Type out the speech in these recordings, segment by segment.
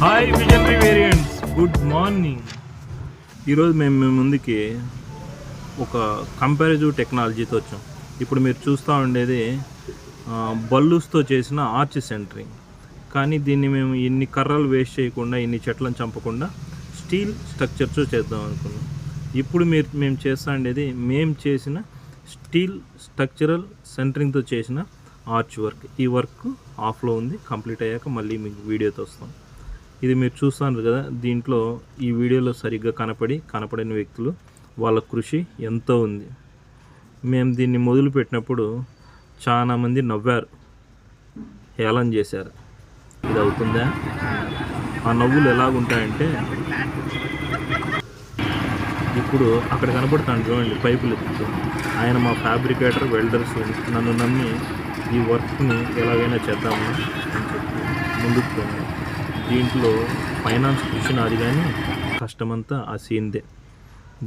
Hi visionary variants, good morning. ఈరోజు మేము మీ ముందుకి ఒక కంపారిటివ్ టెక్నాలజీతో వచ్చాం. ఇప్పుడు మీరు చూస్తూ ఉండేది బల్లూస్తో చేసిన ఆర్చ్ సెంటరింగ్. కానీ దీన్ని మేము ఇన్ని కర్రలు వేస్ట్ చేయకుండా, ఇన్ని చెట్లను చంపకుండా స్టీల్ స్ట్రక్చర్తో చేద్దాం అనుకున్నాం. ఇప్పుడు మేము చేస్తూ ఉండేది మేము చేసిన స్టీల్ స్ట్రక్చరల్ సెంటరింగ్తో చేసిన ఆర్చ్ వర్క్. ఈ వర్క్ ఆఫ్లో ఉంది, కంప్లీట్ అయ్యాక మళ్ళీ మీకు వీడియోతో వస్తాం. ఇది మీరు చూస్తున్నారు కదా, దీంట్లో ఈ వీడియోలో సరిగ్గా కనపడని వ్యక్తులు వాళ్ళ కృషి ఎంతో ఉంది. మేము దీన్ని మొదలుపెట్టినప్పుడు చాలామంది నవ్వారు, హేళన చేశారు. ఇది అవుతుందా? ఆ నవ్వులు ఎలాగుంటాయంటే, ఇప్పుడు అక్కడ కనపడుతాను చూడండి, పైపులు ఎత్తుతూ ఆయన మా ఫ్యాబ్రికేటర్, వెల్డర్స్ నన్ను నమ్మి ఈ వర్క్ని ఎలాగైనా చేద్దామని చెప్పి ముందుకు పోయాను. దీంట్లో ఫైనాన్స్ కృషి నాది, కానీ కష్టమంతా ఆ సీన్దే.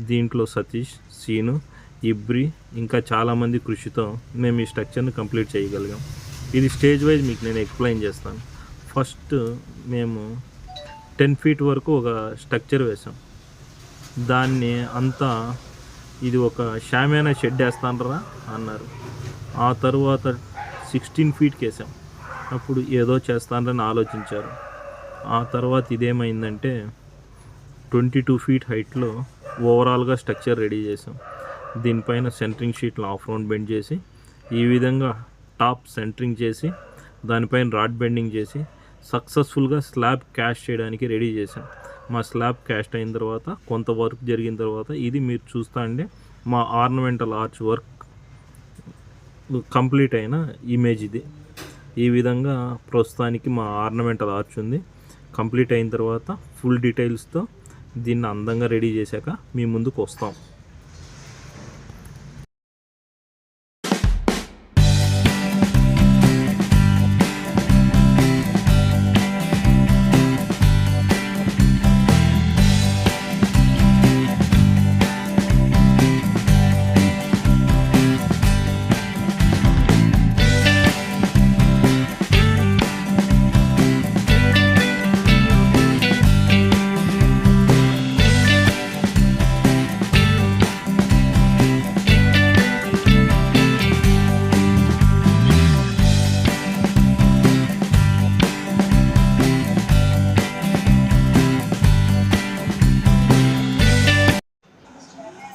దీంట్లో సతీష్, సీను, ఇబ్రి ఇంకా చాలామంది కృషితో మేము ఈ స్ట్రక్చర్ని కంప్లీట్ చేయగలిగాం. ఇది స్టేజ్ వైజ్ మీకు నేను ఎక్స్ప్లెయిన్ చేస్తాను. ఫస్ట్ మేము 10 feet వరకు ఒక స్ట్రక్చర్ వేసాం. దాన్ని అంతా ఇది ఒక షామియానా షెడ్ వేస్తానరా అన్నారు. ఆ తర్వాత 16 feetకి వేసాం. అప్పుడు ఏదో చేస్తానని ఆలోచించారు. ఆ తర్వాత ఇదేమైందంటే 22 feet హైట్లో ఓవరాల్గా స్ట్రక్చర్ రెడీ చేసాం. దీనిపైన సెంటరింగ్ షీట్లు ఆఫ్ రౌండ్ బెండ్ చేసి, ఈ విధంగా టాప్ సెంటరింగ్ చేసి, దానిపైన రాడ్ బెండింగ్ చేసి సక్సెస్ఫుల్గా స్లాబ్ క్యాస్ట్ చేయడానికి రెడీ చేసాం. మా స్లాబ్ క్యాస్ట్ అయిన తర్వాత, కొంత వర్క్ జరిగిన తర్వాత, ఇది మీరు చూస్తా అంటే మా ఆర్నమెంటల్ ఆర్చ్ వర్క్ కంప్లీట్ అయిన ఇమేజ్ ఇది. ఈ విధంగా ప్రస్తుతానికి మా ఆర్నమెంటల్ ఆర్చ్ ఉంది. కంప్లీట్ అయిన తర్వాత ఫుల్ డీటెయిల్స్తో దీన్ని అందంగా రెడీ చేశాక మీ ముందుకు వస్తాం.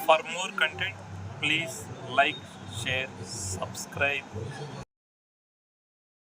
For more content, please like, share, subscribe.